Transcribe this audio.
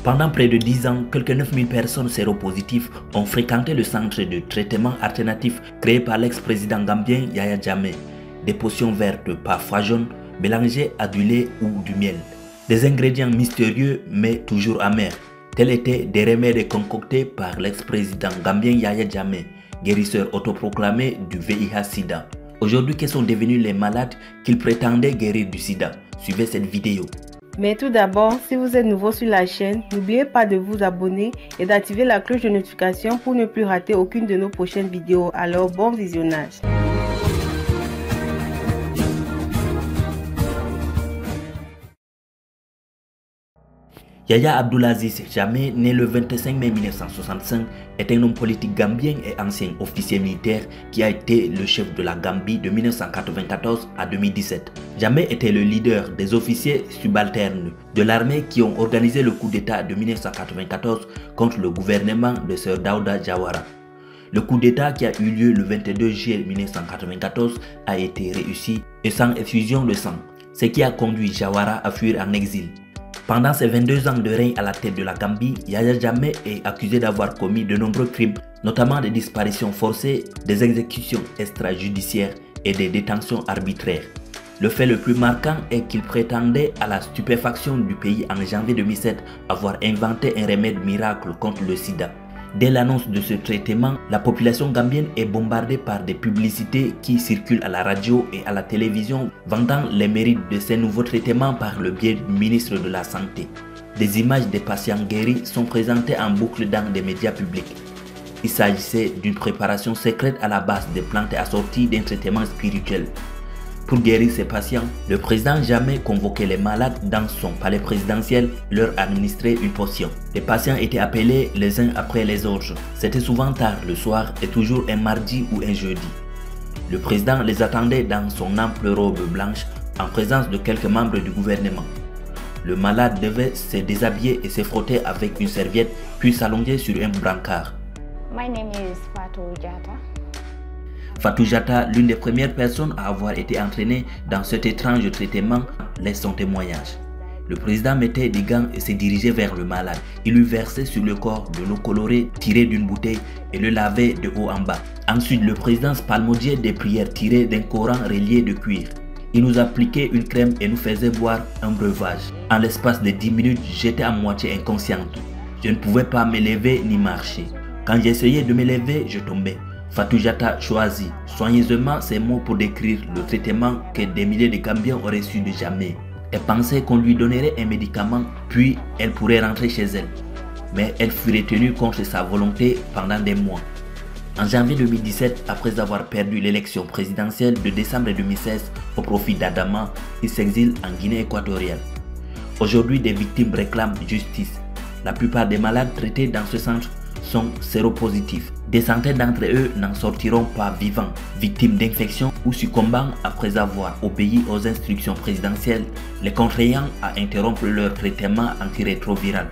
Pendant près de 10 ans, quelques 9000 personnes séropositives ont fréquenté le centre de traitement alternatif créé par l'ex-président gambien Yahya Jammeh. Des potions vertes parfois jaunes mélangées à du lait ou du miel. Des ingrédients mystérieux mais toujours amers. Tels étaient des remèdes concoctés par l'ex-président gambien Yahya Jammeh, guérisseur autoproclamé du VIH-Sida. Aujourd'hui, quels sont devenus les malades qu'il prétendait guérir du sida? Suivez cette vidéo. Mais tout d'abord, si vous êtes nouveau sur la chaîne, n'oubliez pas de vous abonner et d'activer la cloche de notification pour ne plus rater aucune de nos prochaines vidéos. Alors, bon visionnage. Yahya Abdulaziz Jammeh, né le 25 mai 1965, est un homme politique gambien et ancien officier militaire qui a été le chef de la Gambie de 1994 à 2017. Jammeh était le leader des officiers subalternes de l'armée qui ont organisé le coup d'État de 1994 contre le gouvernement de Sir Dawda Jawara. Le coup d'État qui a eu lieu le 22 juillet 1994 a été réussi et sans effusion de sang, ce qui a conduit Jawara à fuir en exil. Pendant ses 22 ans de règne à la tête de la Gambie, Yahya Jammeh est accusé d'avoir commis de nombreux crimes, notamment des disparitions forcées, des exécutions extrajudiciaires et des détentions arbitraires. Le fait le plus marquant est qu'il prétendait à la stupéfaction du pays en janvier 2007 avoir inventé un remède miracle contre le sida. Dès l'annonce de ce traitement, la population gambienne est bombardée par des publicités qui circulent à la radio et à la télévision vantant les mérites de ces nouveaux traitements par le biais du ministre de la Santé. Des images des patients guéris sont présentées en boucle dans des médias publics. Il s'agissait d'une préparation secrète à la base des plantes assorties d'un traitement spirituel. Pour guérir ces patients, le président Jammeh convoquait les malades dans son palais présidentiel et leur administrait une potion. Les patients étaient appelés les uns après les autres. C'était souvent tard le soir et toujours un mardi ou un jeudi. Le président les attendait dans son ample robe blanche en présence de quelques membres du gouvernement. Le malade devait se déshabiller et se frotter avec une serviette puis s'allonger sur un brancard. My name is Fatou Diatta. Fatou Diatta, l'une des premières personnes à avoir été entraînée dans cet étrange traitement, laisse son témoignage. Le président mettait des gants et se dirigeait vers le malade. Il lui versait sur le corps de l'eau colorée tirée d'une bouteille et le lavait de haut en bas. Ensuite, le président psalmodiait des prières tirées d'un Coran relié de cuir. Il nous appliquait une crème et nous faisait boire un breuvage. En l'espace de 10 minutes, j'étais à moitié inconsciente. Je ne pouvais pas me lever ni marcher. Quand j'essayais de me lever, je tombais. Fatou Diatta choisit soigneusement ces mots pour décrire le traitement que des milliers de Gambiens auraient reçu de Jammeh. Elle pensait qu'on lui donnerait un médicament, puis elle pourrait rentrer chez elle. Mais elle fut retenue contre sa volonté pendant des mois. En janvier 2017, après avoir perdu l'élection présidentielle de décembre 2016 au profit d'Adama, il s'exile en Guinée équatoriale. Aujourd'hui, des victimes réclament justice. La plupart des malades traités dans ce centre sont séropositifs. Des centaines d'entre eux n'en sortiront pas vivants, victimes d'infections ou succombant après avoir obéi aux instructions présidentielles, les contraignant à interrompre leur traitement antirétroviral.